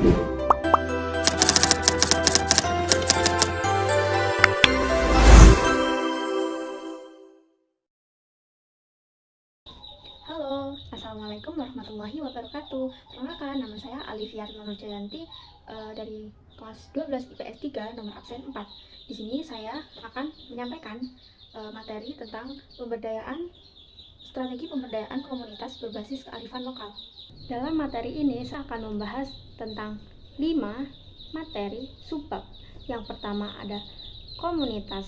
Halo, Assalamualaikum warahmatullahi wabarakatuh. Perkenalkan, nama saya Alivia Nur Jayanti dari kelas 12 IPS 3 nomor absen 4. Di sini saya akan menyampaikan materi tentang strategi pemberdayaan komunitas berbasis kearifan lokal. Dalam materi ini saya akan membahas tentang 5 materi subbab. Yang pertama ada komunitas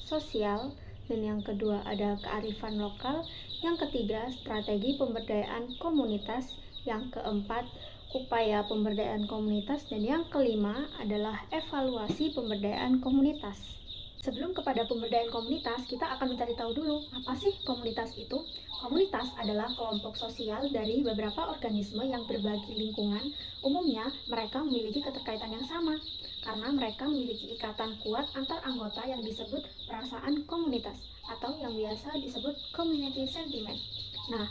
sosial, dan yang kedua ada kearifan lokal, yang ketiga strategi pemberdayaan komunitas, yang keempat upaya pemberdayaan komunitas, dan yang kelima adalah evaluasi pemberdayaan komunitas. Sebelum kepada pemberdayaan komunitas, kita akan mencari tahu dulu apa sih komunitas itu. Komunitas adalah kelompok sosial dari beberapa organisme yang berbagi lingkungan. Umumnya mereka memiliki keterkaitan yang sama karena mereka memiliki ikatan kuat antar anggota yang disebut perasaan komunitas atau yang biasa disebut community sentiment. Nah,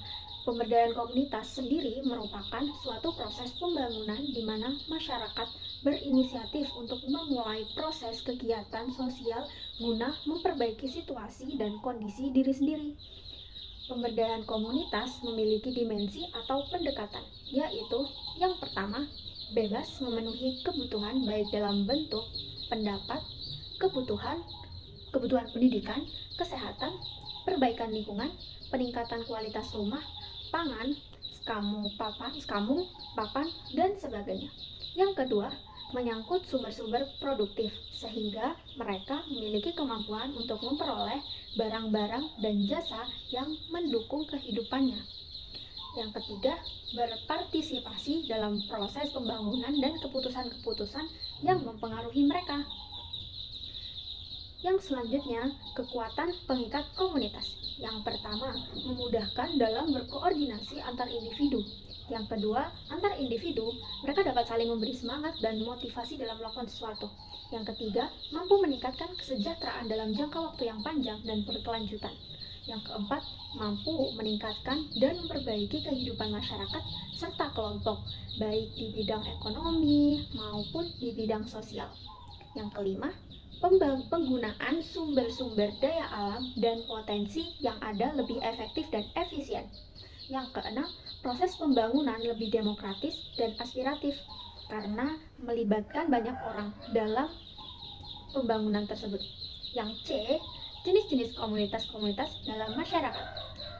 pemberdayaan komunitas sendiri merupakan suatu proses pembangunan di mana masyarakat berinisiatif untuk memulai proses kegiatan sosial guna memperbaiki situasi dan kondisi diri sendiri. Pemberdayaan komunitas memiliki dimensi atau pendekatan, yaitu yang pertama, bebas memenuhi kebutuhan baik dalam bentuk pendapat, kebutuhan pendidikan, kesehatan, perbaikan lingkungan, peningkatan kualitas rumah, pangan, skamung, papan, dan sebagainya. Yang kedua, menyangkut sumber-sumber produktif, sehingga mereka memiliki kemampuan untuk memperoleh barang-barang dan jasa yang mendukung kehidupannya. Yang ketiga, berpartisipasi dalam proses pembangunan dan keputusan-keputusan yang mempengaruhi mereka. Yang selanjutnya, kekuatan pengikat komunitas. Yang pertama, memudahkan dalam berkoordinasi antar individu. Yang kedua, antar individu, mereka dapat saling memberi semangat dan motivasi dalam melakukan sesuatu. Yang ketiga, mampu meningkatkan kesejahteraan dalam jangka waktu yang panjang dan berkelanjutan. Yang keempat, mampu meningkatkan dan memperbaiki kehidupan masyarakat serta kelompok, baik di bidang ekonomi maupun di bidang sosial. Yang kelima, penggunaan sumber-sumber daya alam dan potensi yang ada lebih efektif dan efisien. Yang keenam, proses pembangunan lebih demokratis dan aspiratif karena melibatkan banyak orang dalam pembangunan tersebut. Yang C, jenis-jenis komunitas-komunitas dalam masyarakat.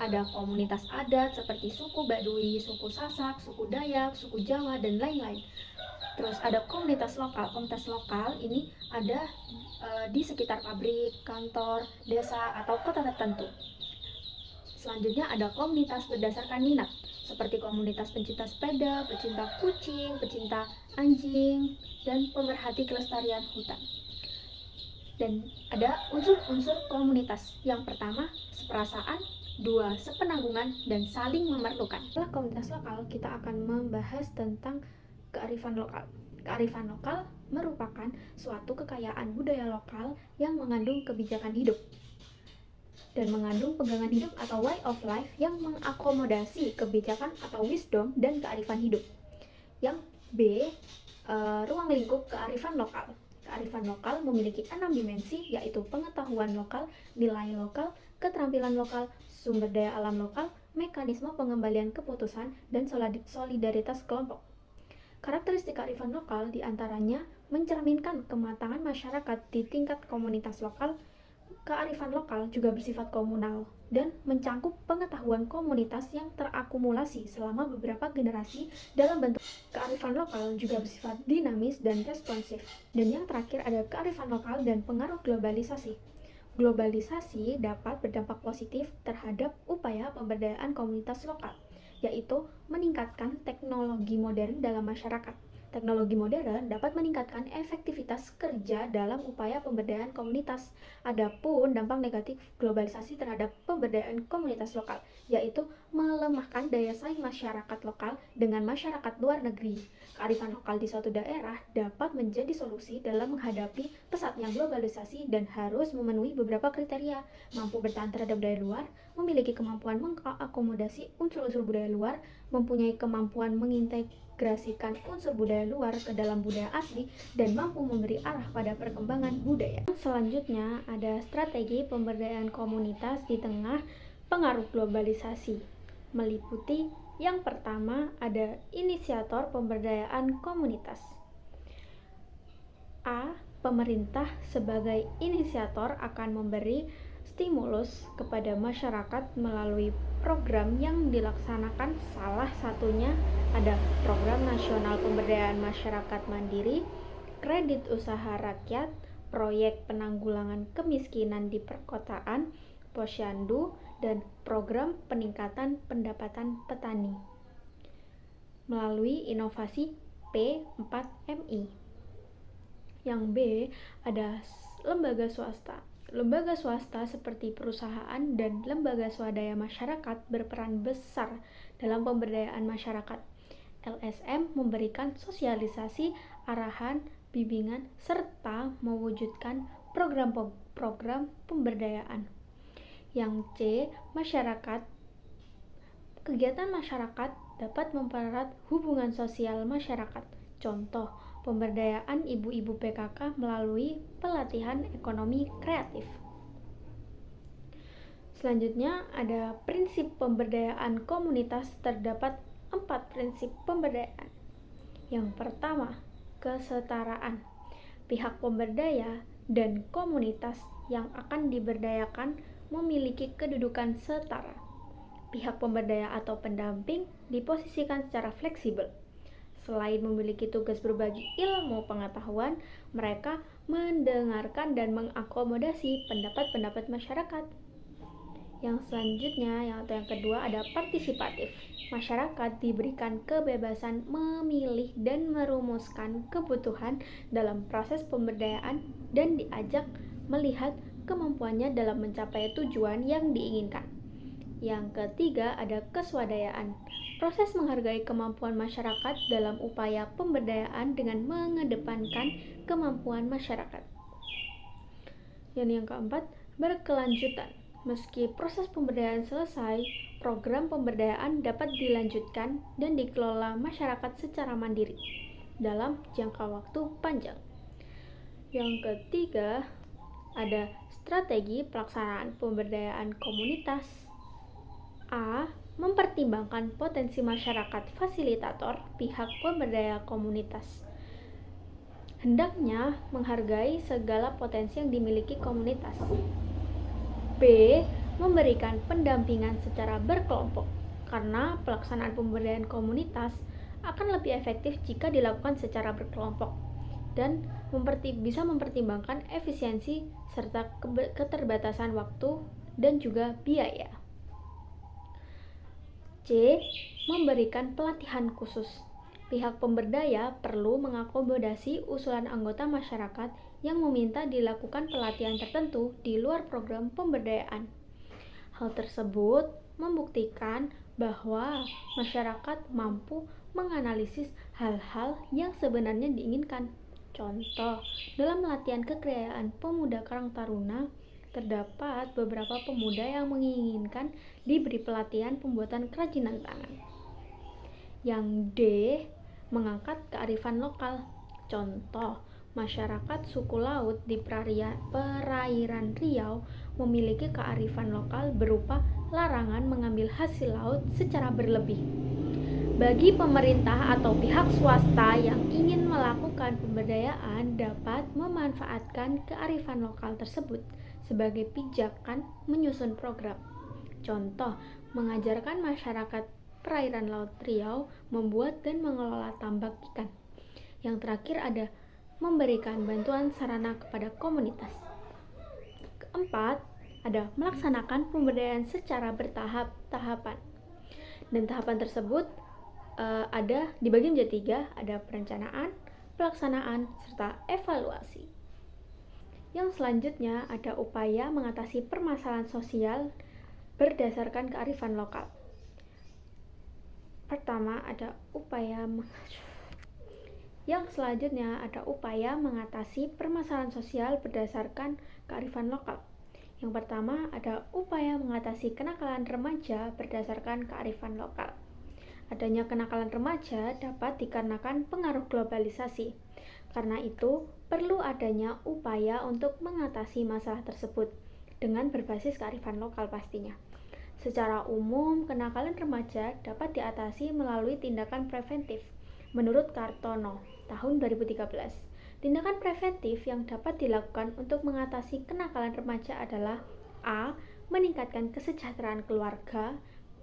Ada komunitas adat seperti suku Baduy, suku Sasak, suku Dayak, suku Jawa, dan lain-lain. Terus ada komunitas lokal. Komunitas lokal ini ada di sekitar pabrik, kantor, desa, atau kota tertentu. Selanjutnya ada komunitas berdasarkan minat, seperti komunitas pencinta sepeda, pecinta kucing, pecinta anjing, dan pemerhati kelestarian hutan. Dan ada unsur-unsur komunitas. Yang pertama, seperasaan, dua, sepenanggungan, dan saling memerlukan. Setelah komunitas lokal, kita akan membahas tentang kearifan lokal. Kearifan lokal merupakan suatu kekayaan budaya lokal yang mengandung kebijakan hidup dan mengandung pegangan hidup atau way of life yang mengakomodasi kebijakan atau wisdom dan kearifan hidup. Yang B, ruang lingkup kearifan lokal. Kearifan lokal memiliki 6 dimensi, yaitu pengetahuan lokal, nilai lokal, keterampilan lokal, sumber daya alam lokal, mekanisme pengembalian keputusan, dan solidaritas kelompok. Karakteristik kearifan lokal diantaranya mencerminkan kematangan masyarakat di tingkat komunitas lokal. Kearifan lokal juga bersifat komunal dan mencangkup pengetahuan komunitas yang terakumulasi selama beberapa generasi dalam bentuk. Kearifan lokal juga bersifat dinamis dan responsif. Dan yang terakhir ada kearifan lokal dan pengaruh globalisasi. Globalisasi dapat berdampak positif terhadap upaya pemberdayaan komunitas lokal, yaitu meningkatkan teknologi modern dalam masyarakat. Teknologi modern dapat meningkatkan efektivitas kerja dalam upaya pemberdayaan komunitas. Adapun dampak negatif globalisasi terhadap pemberdayaan komunitas lokal, yaitu melemahkan daya saing masyarakat lokal dengan masyarakat luar negeri. Kearifan lokal di suatu daerah dapat menjadi solusi dalam menghadapi pesatnya globalisasi dan harus memenuhi beberapa kriteria: mampu bertahan terhadap budaya luar, memiliki kemampuan mengakomodasi unsur-unsur budaya luar, mempunyai kemampuan mengintegrasi mengintegrasikan unsur budaya luar ke dalam budaya asli dan mampu memberi arah pada perkembangan budaya. Selanjutnya ada strategi pemberdayaan komunitas di tengah pengaruh globalisasi, meliputi yang pertama ada inisiator pemberdayaan komunitas. A. Pemerintah sebagai inisiator akan memberi stimulus kepada masyarakat melalui program yang dilaksanakan. Salah satunya ada Program Nasional Pemberdayaan Masyarakat Mandiri, Kredit Usaha Rakyat, Proyek Penanggulangan Kemiskinan di Perkotaan, Posyandu, dan Program Peningkatan Pendapatan Petani melalui inovasi P4MI. Yang B ada lembaga swasta. Lembaga swasta seperti perusahaan dan lembaga swadaya masyarakat berperan besar dalam pemberdayaan masyarakat. LSM memberikan sosialisasi, arahan, bimbingan, serta mewujudkan program-program pemberdayaan. Yang C, masyarakat. Kegiatan masyarakat dapat mempererat hubungan sosial masyarakat. Contoh, pemberdayaan ibu-ibu PKK melalui pelatihan ekonomi kreatif. Selanjutnya ada prinsip pemberdayaan komunitas. Terdapat 4 prinsip pemberdayaan. Yang pertama, kesetaraan. Pihak pemberdaya dan komunitas yang akan diberdayakan memiliki kedudukan setara. Pihak pemberdaya atau pendamping diposisikan secara fleksibel. Selain memiliki tugas berbagi ilmu pengetahuan, mereka mendengarkan dan mengakomodasi pendapat-pendapat masyarakat. Yang selanjutnya, yang kedua ada partisipatif. Masyarakat diberikan kebebasan memilih dan merumuskan kebutuhan dalam proses pemberdayaan dan diajak melihat kemampuannya dalam mencapai tujuan yang diinginkan. Yang ketiga ada keswadayaan. Proses menghargai kemampuan masyarakat dalam upaya pemberdayaan dengan mengedepankan kemampuan masyarakat. Yang keempat, berkelanjutan. Meski proses pemberdayaan selesai, program pemberdayaan dapat dilanjutkan dan dikelola masyarakat secara mandiri dalam jangka waktu panjang. Yang ketiga, ada strategi pelaksanaan pemberdayaan komunitas. A. Mempertimbangkan potensi masyarakat fasilitator pihak pemberdaya komunitas. Hendaknya menghargai segala potensi yang dimiliki komunitas. B. Memberikan pendampingan secara berkelompok, karena pelaksanaan pemberdayaan komunitas akan lebih efektif jika dilakukan secara berkelompok dan bisa mempertimbangkan efisiensi serta keterbatasan waktu dan juga biaya. C. Memberikan pelatihan khusus. Pihak pemberdaya perlu mengakomodasi usulan anggota masyarakat yang meminta dilakukan pelatihan tertentu di luar program pemberdayaan. Hal tersebut membuktikan bahwa masyarakat mampu menganalisis hal-hal yang sebenarnya diinginkan. Contoh, dalam latihan kekayaan pemuda Karang Taruna, terdapat beberapa pemuda yang menginginkan diberi pelatihan pembuatan kerajinan tangan. Yang D. Mengangkat kearifan lokal. Contoh, masyarakat suku laut di perairan Riau memiliki kearifan lokal berupa larangan mengambil hasil laut secara berlebih. Bagi pemerintah atau pihak swasta yang ingin melakukan pemberdayaan dapat memanfaatkan kearifan lokal tersebut sebagai pijakan menyusun program. Contoh, mengajarkan masyarakat perairan Laut Riau membuat dan mengelola tambak ikan. Yang terakhir ada memberikan bantuan sarana kepada komunitas. Keempat, ada melaksanakan pemberdayaan secara bertahap-tahapan. Dan tahapan tersebut ada dibagi menjadi 3, ada perencanaan, pelaksanaan, serta evaluasi. Yang selanjutnya ada upaya mengatasi permasalahan sosial berdasarkan kearifan lokal. Pertama ada upaya mengatasi permasalahan sosial berdasarkan kearifan lokal. Yang pertama ada upaya mengatasi kenakalan remaja berdasarkan kearifan lokal. Adanya kenakalan remaja dapat dikarenakan pengaruh globalisasi. Karena itu, perlu adanya upaya untuk mengatasi masalah tersebut dengan berbasis kearifan lokal pastinya. Secara umum, kenakalan remaja dapat diatasi melalui tindakan preventif. Menurut Kartono, tahun 2013, tindakan preventif yang dapat dilakukan untuk mengatasi kenakalan remaja adalah A. Meningkatkan kesejahteraan keluarga,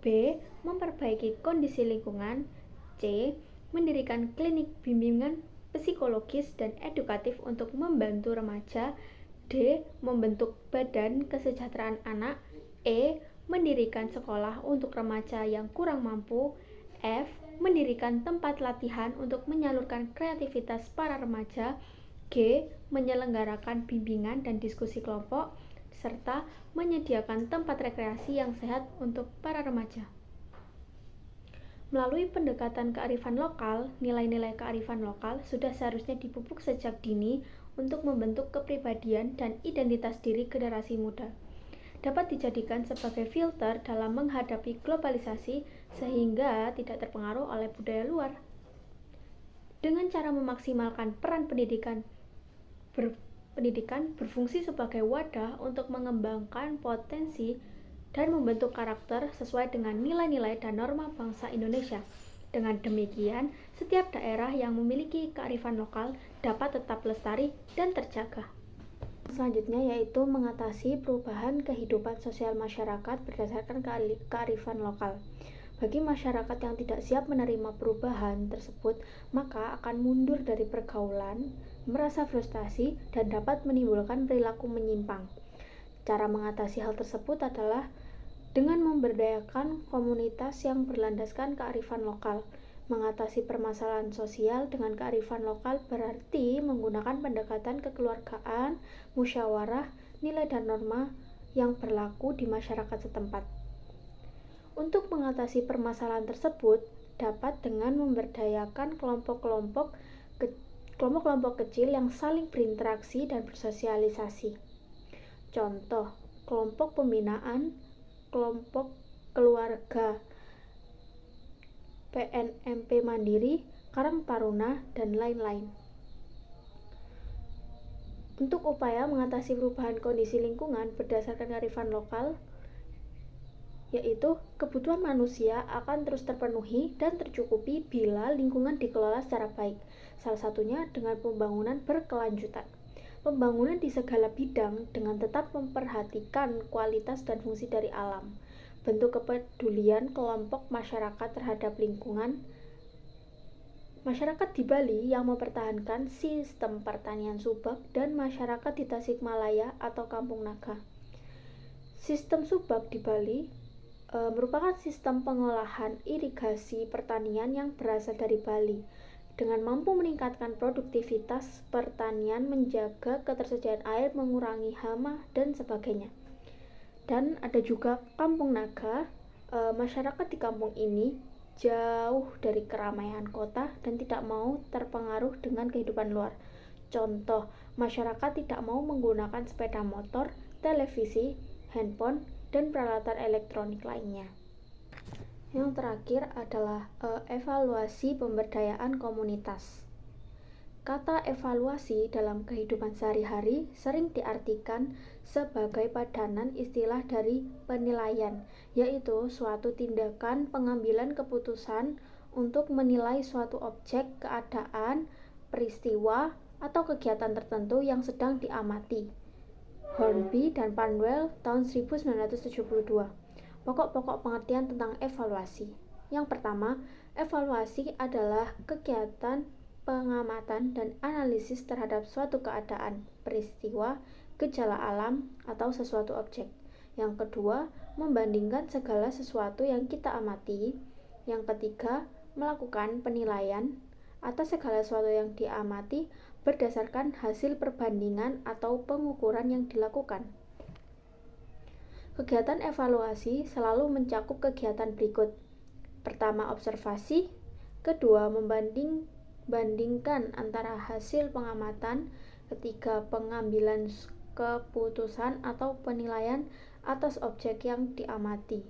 B. Memperbaiki kondisi lingkungan, C. Mendirikan klinik bimbingan psikologis dan edukatif untuk membantu remaja, D. Membentuk badan kesejahteraan anak, E. Mendirikan sekolah untuk remaja yang kurang mampu, F. Mendirikan tempat latihan untuk menyalurkan kreativitas para remaja, G. Menyelenggarakan bimbingan dan diskusi kelompok, serta menyediakan tempat rekreasi yang sehat untuk para remaja. Melalui pendekatan kearifan lokal, nilai-nilai kearifan lokal sudah seharusnya dipupuk sejak dini untuk membentuk kepribadian dan identitas diri generasi muda. Dapat dijadikan sebagai filter dalam menghadapi globalisasi sehingga tidak terpengaruh oleh budaya luar. Dengan cara memaksimalkan peran pendidikan berfungsi sebagai wadah untuk mengembangkan potensi dan membentuk karakter sesuai dengan nilai-nilai dan norma bangsa Indonesia. Dengan demikian, setiap daerah yang memiliki kearifan lokal dapat tetap lestari dan terjaga. Selanjutnya yaitu mengatasi perubahan kehidupan sosial masyarakat berdasarkan kearifan lokal. Bagi masyarakat yang tidak siap menerima perubahan tersebut, maka akan mundur dari pergaulan, merasa frustasi, dan dapat menimbulkan perilaku menyimpang. Cara mengatasi hal tersebut adalah dengan memberdayakan komunitas yang berlandaskan kearifan lokal. Mengatasi permasalahan sosial dengan kearifan lokal berarti menggunakan pendekatan kekeluargaan, musyawarah, nilai dan norma yang berlaku di masyarakat setempat. Untuk mengatasi permasalahan tersebut dapat dengan memberdayakan kelompok-kelompok kecil yang saling berinteraksi dan bersosialisasi. Contoh, kelompok pembinaan, kelompok keluarga PNMP Mandiri, Karang Taruna, dan lain-lain. Untuk upaya mengatasi perubahan kondisi lingkungan berdasarkan kearifan lokal, yaitu kebutuhan manusia akan terus terpenuhi dan tercukupi bila lingkungan dikelola secara baik, salah satunya dengan pembangunan berkelanjutan. Pembangunan di segala bidang dengan tetap memperhatikan kualitas dan fungsi dari alam. Bentuk kepedulian kelompok masyarakat terhadap lingkungan. Masyarakat di Bali yang mempertahankan sistem pertanian subak dan masyarakat di Tasikmalaya atau Kampung Naga. Sistem subak di Bali merupakan sistem pengolahan irigasi pertanian yang berasal dari Bali. Dengan mampu meningkatkan produktivitas pertanian, menjaga ketersediaan air, mengurangi hama, dan sebagainya. Dan ada juga Kampung Naga. Masyarakat di kampung ini jauh dari keramaian kota dan tidak mau terpengaruh dengan kehidupan luar. Contoh, masyarakat tidak mau menggunakan sepeda motor, televisi, handphone, dan peralatan elektronik lainnya. Yang terakhir adalah evaluasi pemberdayaan komunitas. Kata evaluasi dalam kehidupan sehari-hari sering diartikan sebagai padanan istilah dari penilaian, yaitu suatu tindakan pengambilan keputusan untuk menilai suatu objek, keadaan, peristiwa, atau kegiatan tertentu yang sedang diamati. Hornby dan Panwell tahun 1972. Pokok-pokok pengertian tentang evaluasi. Yang pertama, evaluasi adalah kegiatan pengamatan dan analisis terhadap suatu keadaan, peristiwa, gejala alam, atau sesuatu objek. Yang kedua, membandingkan segala sesuatu yang kita amati. Yang ketiga, melakukan penilaian atas segala sesuatu yang diamati berdasarkan hasil perbandingan atau pengukuran yang dilakukan. Kegiatan evaluasi selalu mencakup kegiatan berikut. Pertama, observasi. Kedua, bandingkan antara hasil pengamatan. Ketiga, pengambilan keputusan atau penilaian atas objek yang diamati.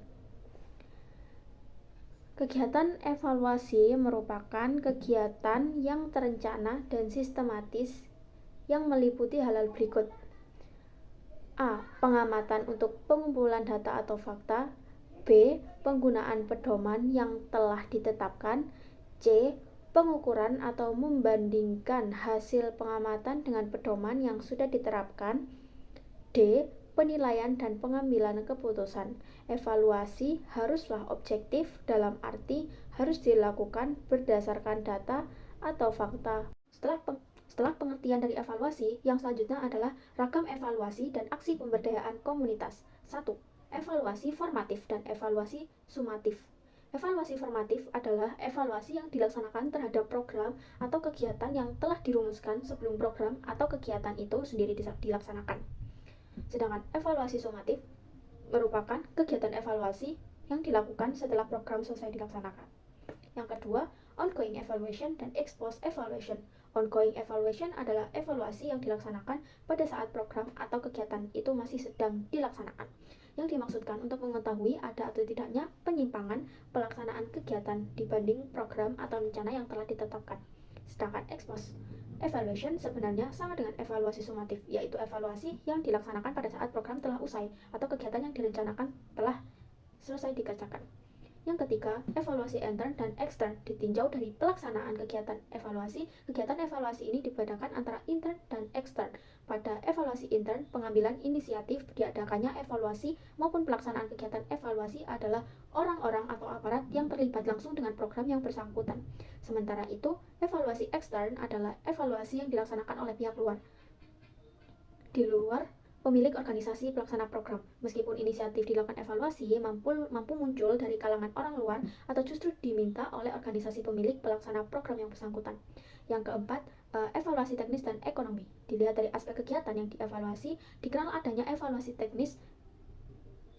Kegiatan evaluasi merupakan kegiatan yang terencana dan sistematis yang meliputi hal-hal berikut. A. Pengamatan untuk pengumpulan data atau fakta. B. Penggunaan pedoman yang telah ditetapkan. C. Pengukuran atau membandingkan hasil pengamatan dengan pedoman yang sudah diterapkan. D. Penilaian dan pengambilan keputusan. Evaluasi haruslah objektif dalam arti harus dilakukan berdasarkan data atau fakta. Setelah pengertian dari evaluasi, yang selanjutnya adalah ragam evaluasi dan aksi pemberdayaan komunitas. 1. Evaluasi formatif dan evaluasi sumatif. Evaluasi formatif adalah evaluasi yang dilaksanakan terhadap program atau kegiatan yang telah dirumuskan sebelum program atau kegiatan itu sendiri dilaksanakan. Sedangkan evaluasi sumatif merupakan kegiatan evaluasi yang dilakukan setelah program selesai dilaksanakan. Yang kedua, ongoing evaluation dan ex post evaluation. Ongoing evaluation adalah evaluasi yang dilaksanakan pada saat program atau kegiatan itu masih sedang dilaksanakan, yang dimaksudkan untuk mengetahui ada atau tidaknya penyimpangan pelaksanaan kegiatan dibanding program atau rencana yang telah ditetapkan. Sedangkan ex post evaluation sebenarnya sama dengan evaluasi sumatif, yaitu evaluasi yang dilaksanakan pada saat program telah usai atau kegiatan yang direncanakan telah selesai dikerjakan. Yang ketiga, evaluasi intern dan extern ditinjau dari pelaksanaan kegiatan evaluasi. Kegiatan evaluasi ini dibedakan antara intern dan extern. Pada evaluasi intern, pengambilan inisiatif diadakannya evaluasi maupun pelaksanaan kegiatan evaluasi adalah orang-orang atau aparat yang terlibat langsung dengan program yang bersangkutan. Sementara itu, evaluasi ekstern adalah evaluasi yang dilaksanakan oleh pihak luar, di luar pemilik organisasi pelaksana program. Meskipun inisiatif dilakukan evaluasi mampu muncul dari kalangan orang luar atau justru diminta oleh organisasi pemilik pelaksana program yang bersangkutan. Yang keempat, evaluasi teknis dan ekonomi. Dilihat dari aspek kegiatan yang dievaluasi, dikenal adanya evaluasi teknis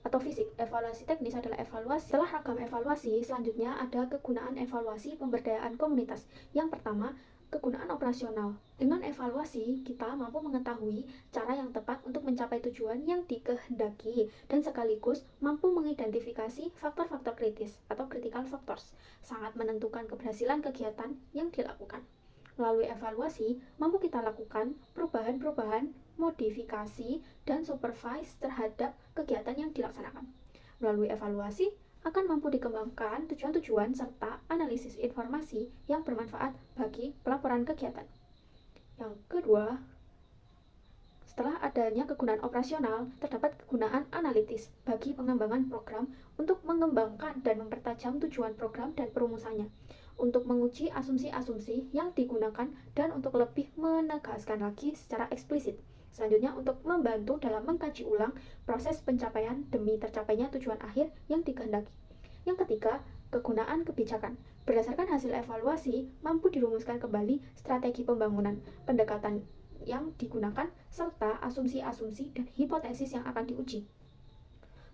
atau fisik. Evaluasi teknis adalah evaluasi. Setelah ragam evaluasi, selanjutnya ada kegunaan evaluasi pemberdayaan komunitas. Yang pertama, kegunaan operasional. Dengan evaluasi, kita mampu mengetahui cara yang tepat untuk mencapai tujuan yang dikehendaki dan sekaligus mampu mengidentifikasi faktor-faktor kritis atau critical factors, sangat menentukan keberhasilan kegiatan yang dilakukan. Melalui evaluasi, mampu kita lakukan perubahan-perubahan, modifikasi, dan supervise terhadap kegiatan yang dilaksanakan. Melalui evaluasi, akan mampu dikembangkan tujuan-tujuan serta analisis informasi yang bermanfaat bagi pelaporan kegiatan. Yang kedua, setelah adanya kegunaan operasional, terdapat kegunaan analitis bagi pengembangan program untuk mengembangkan dan mempertajam tujuan program dan perumusannya, untuk menguji asumsi-asumsi yang digunakan dan untuk lebih menegaskan lagi secara eksplisit. Selanjutnya, untuk membantu dalam mengkaji ulang proses pencapaian demi tercapainya tujuan akhir yang dikehendaki. Yang ketiga, kegunaan kebijakan. Berdasarkan hasil evaluasi, mampu dirumuskan kembali strategi pembangunan, pendekatan yang digunakan, serta asumsi-asumsi dan hipotesis yang akan diuji.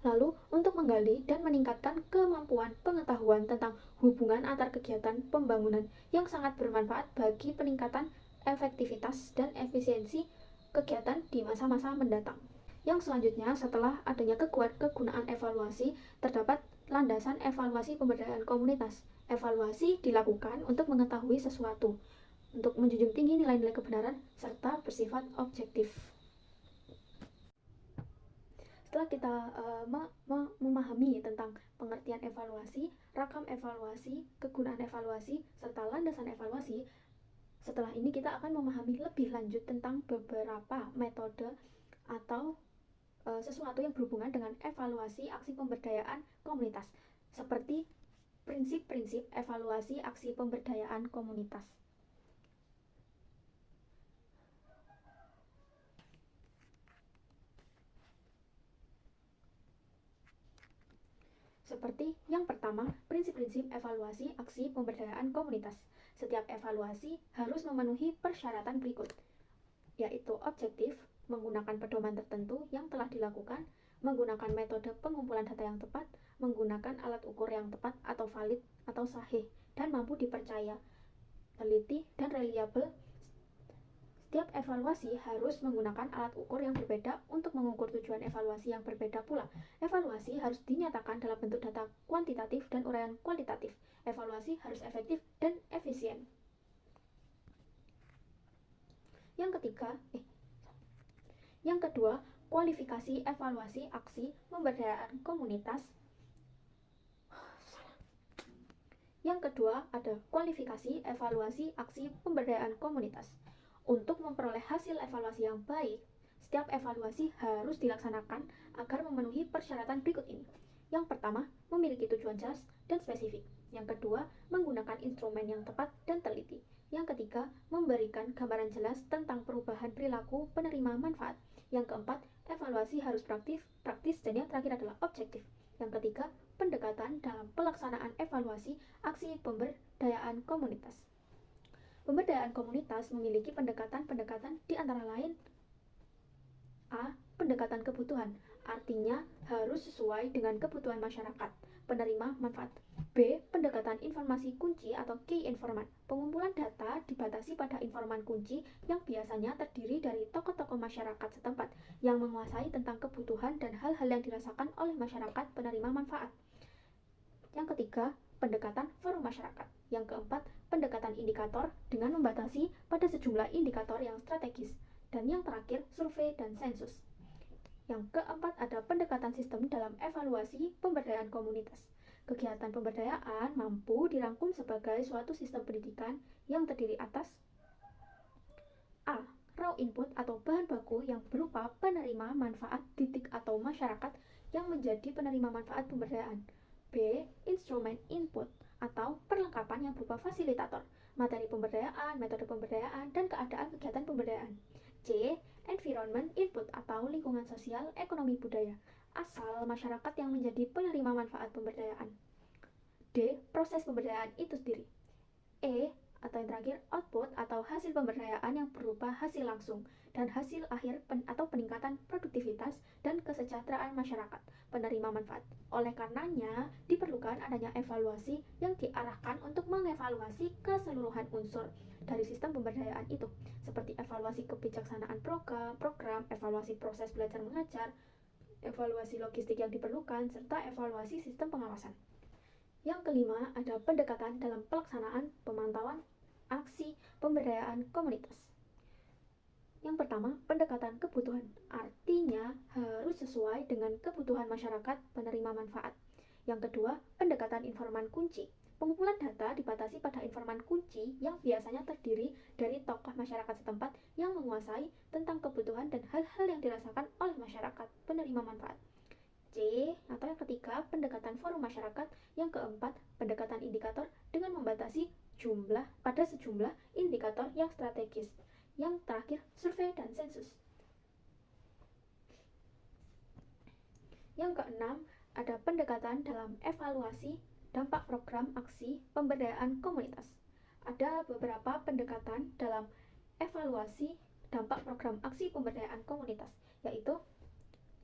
Lalu, untuk menggali dan meningkatkan kemampuan pengetahuan tentang hubungan antar kegiatan pembangunan yang sangat bermanfaat bagi peningkatan efektivitas dan efisiensi kegiatan di masa-masa mendatang. Yang selanjutnya, setelah adanya kegunaan evaluasi, terdapat landasan evaluasi pemberdayaan komunitas. Evaluasi dilakukan untuk mengetahui sesuatu, untuk menjunjung tinggi nilai-nilai kebenaran, serta bersifat objektif. Setelah kita memahami tentang pengertian evaluasi, ragam evaluasi, kegunaan evaluasi, serta landasan evaluasi, setelah ini kita akan memahami lebih lanjut tentang beberapa metode atau sesuatu yang berhubungan dengan evaluasi aksi pemberdayaan komunitas, seperti prinsip-prinsip evaluasi aksi pemberdayaan komunitas. Seperti yang pertama, prinsip-prinsip evaluasi aksi pemberdayaan komunitas. Setiap evaluasi harus memenuhi persyaratan berikut, yaitu objektif, menggunakan pedoman tertentu yang telah dilakukan, menggunakan metode pengumpulan data yang tepat, menggunakan alat ukur yang tepat atau valid atau sahih, dan mampu dipercaya, teliti, dan reliable. Setiap evaluasi harus menggunakan alat ukur yang berbeda untuk mengukur tujuan evaluasi yang berbeda pula. Evaluasi harus dinyatakan dalam bentuk data kuantitatif dan uraian kualitatif. Evaluasi harus efektif dan efisien. Yang kedua, kualifikasi evaluasi aksi pemberdayaan komunitas. Yang kedua ada kualifikasi evaluasi aksi pemberdayaan komunitas. Untuk memperoleh hasil evaluasi yang baik, setiap evaluasi harus dilaksanakan agar memenuhi persyaratan berikut ini. Yang pertama, memiliki tujuan jelas dan spesifik. Yang kedua, menggunakan instrumen yang tepat dan teliti. Yang ketiga, memberikan gambaran jelas tentang perubahan perilaku penerima manfaat. Yang keempat, evaluasi harus praktis, dan yang terakhir adalah objektif. Yang ketiga, pendekatan dalam pelaksanaan evaluasi aksi pemberdayaan komunitas. Pemberdayaan komunitas memiliki pendekatan-pendekatan di antara lain A. Pendekatan kebutuhan, artinya harus sesuai dengan kebutuhan masyarakat penerima manfaat. B. Pendekatan informasi kunci atau key informant. Pengumpulan data dibatasi pada informan kunci yang biasanya terdiri dari tokoh-tokoh masyarakat setempat yang menguasai tentang kebutuhan dan hal-hal yang dirasakan oleh masyarakat penerima manfaat. Yang ketiga, pendekatan forum masyarakat. Yang keempat, pendekatan indikator dengan membatasi pada sejumlah indikator yang strategis. Dan yang terakhir, survei dan sensus. Yang keempat ada pendekatan sistem dalam evaluasi pemberdayaan komunitas. Kegiatan pemberdayaan mampu dirangkum sebagai suatu sistem pendidikan yang terdiri atas A. Raw input atau bahan baku yang berupa penerima manfaat titik atau masyarakat yang menjadi penerima manfaat pemberdayaan. B. Instrumen input atau perlengkapan yang berupa fasilitator, materi pemberdayaan, metode pemberdayaan, dan keadaan kegiatan pemberdayaan. C. Environment input atau lingkungan sosial, ekonomi, budaya, asal masyarakat yang menjadi penerima manfaat pemberdayaan. D. Proses pemberdayaan itu sendiri. E. Atau yang terakhir, output atau hasil pemberdayaan yang berupa hasil langsung dan hasil akhir atau peningkatan produktivitas dan kesejahteraan masyarakat penerima manfaat. Oleh karenanya, diperlukan adanya evaluasi yang diarahkan untuk mengevaluasi keseluruhan unsur dari sistem pemberdayaan itu, seperti evaluasi kebijaksanaan program, evaluasi proses belajar mengajar, evaluasi logistik yang diperlukan, serta evaluasi sistem pengawasan. Yang kelima, ada pendekatan dalam pelaksanaan pemantauan aksi pemberdayaan komunitas. Yang pertama, pendekatan kebutuhan, artinya harus sesuai dengan kebutuhan masyarakat penerima manfaat. Yang kedua, pendekatan informan kunci. Pengumpulan data dibatasi pada informan kunci yang biasanya terdiri dari tokoh masyarakat setempat yang menguasai tentang kebutuhan dan hal-hal yang dirasakan oleh masyarakat penerima manfaat. C. Atau yang ketiga, pendekatan forum masyarakat. Yang keempat, pendekatan indikator dengan membatasi jumlah pada sejumlah indikator yang strategis. Yang terakhir, survei dan sensus. Yang keenam, ada pendekatan dalam evaluasi dampak program aksi pemberdayaan komunitas. Ada beberapa pendekatan dalam evaluasi dampak program aksi pemberdayaan komunitas, yaitu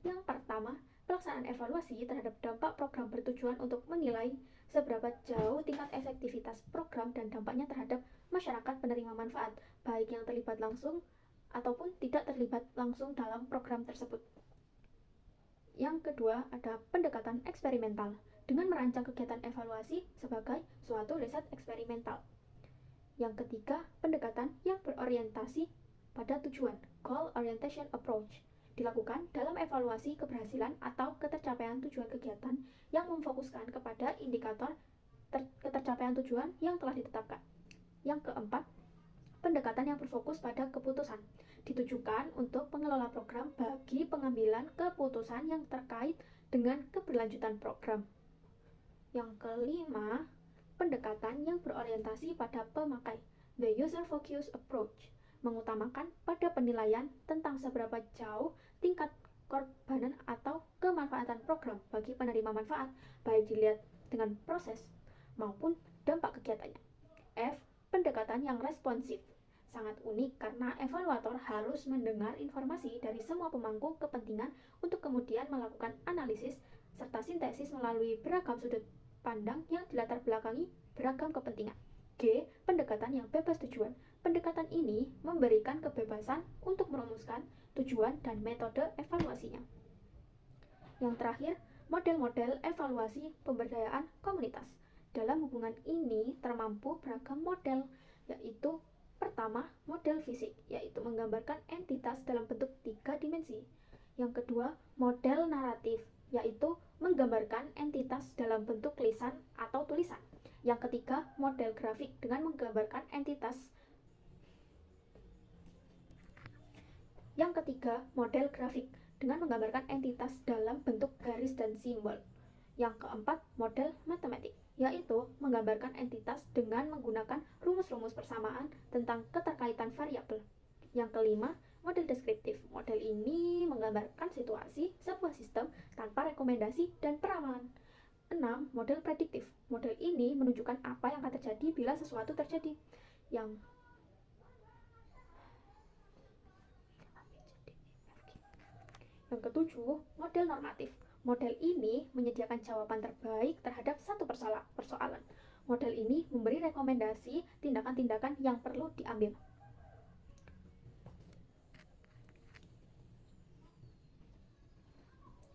yang pertama, pelaksanaan evaluasi terhadap dampak program bertujuan untuk menilai seberapa jauh tingkat efektivitas program dan dampaknya terhadap masyarakat penerima manfaat, baik yang terlibat langsung ataupun tidak terlibat langsung dalam program tersebut. Yang kedua, ada pendekatan eksperimental dengan merancang kegiatan evaluasi sebagai suatu riset eksperimental. Yang ketiga, pendekatan yang berorientasi pada tujuan, goal orientation approach, dilakukan dalam evaluasi keberhasilan atau ketercapaian tujuan kegiatan yang memfokuskan kepada indikator ketercapaian tujuan yang telah ditetapkan. Yang keempat, pendekatan yang berfokus pada keputusan, ditujukan untuk pengelola program bagi pengambilan keputusan yang terkait dengan keberlanjutan program. Yang kelima, pendekatan yang berorientasi pada pemakai, the user focused approach, mengutamakan pada penilaian tentang seberapa jauh tingkat korbanan atau kemanfaatan program bagi penerima manfaat, baik dilihat dengan proses maupun dampak kegiatannya. F. Pendekatan yang responsif, sangat unik karena evaluator harus mendengar informasi dari semua pemangku kepentingan untuk kemudian melakukan analisis serta sintesis melalui beragam sudut pandang yang dilatar belakangi beragam kepentingan. G. Pendekatan pendekatan yang bebas tujuan. Pendekatan ini memberikan kebebasan untuk merumuskan tujuan dan metode evaluasinya. Yang terakhir, model-model evaluasi pemberdayaan komunitas. Dalam hubungan ini termampu beragam model, yaitu pertama, model fisik, yaitu menggambarkan entitas dalam bentuk 3 dimensi. Yang kedua, model naratif, yaitu menggambarkan entitas dalam bentuk lisan atau tulisan. Yang ketiga, model grafik dengan menggambarkan entitas. Yang ketiga, model grafik dengan menggambarkan entitas dalam bentuk garis dan simbol. Yang keempat, model matematik, yaitu menggambarkan entitas dengan menggunakan rumus-rumus persamaan tentang keterkaitan variabel. Yang kelima, model deskriptif. Model ini menggambarkan situasi sebuah sistem tanpa rekomendasi dan peramalan. 6. Model prediktif. Model ini menunjukkan apa yang akan terjadi bila sesuatu terjadi. Yang ketujuh, model normatif. Model ini menyediakan jawaban terbaik terhadap satu persoalan. Model ini memberi rekomendasi tindakan-tindakan yang perlu diambil.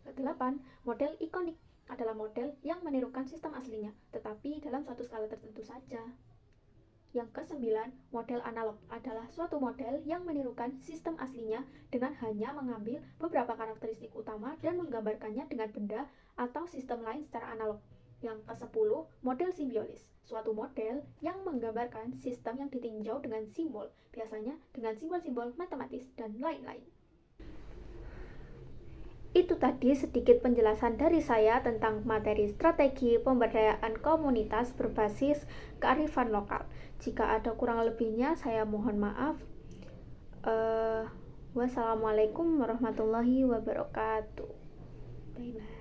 Kedelapan, model ikonik adalah model yang menirukan sistem aslinya, tetapi dalam suatu skala tertentu saja. Yang kesembilan, model analog adalah suatu model yang menirukan sistem aslinya dengan hanya mengambil beberapa karakteristik utama dan menggambarkannya dengan benda atau sistem lain secara analog. Yang ke-10, model simbiolis, suatu model yang menggambarkan sistem yang ditinjau dengan simbol, biasanya dengan simbol-simbol matematis dan lain-lain. Itu tadi sedikit penjelasan dari saya tentang materi strategi pemberdayaan komunitas berbasis kearifan lokal. Jika ada kurang lebihnya, saya mohon maaf. Wassalamualaikum warahmatullahi wabarakatuh. Bye-bye.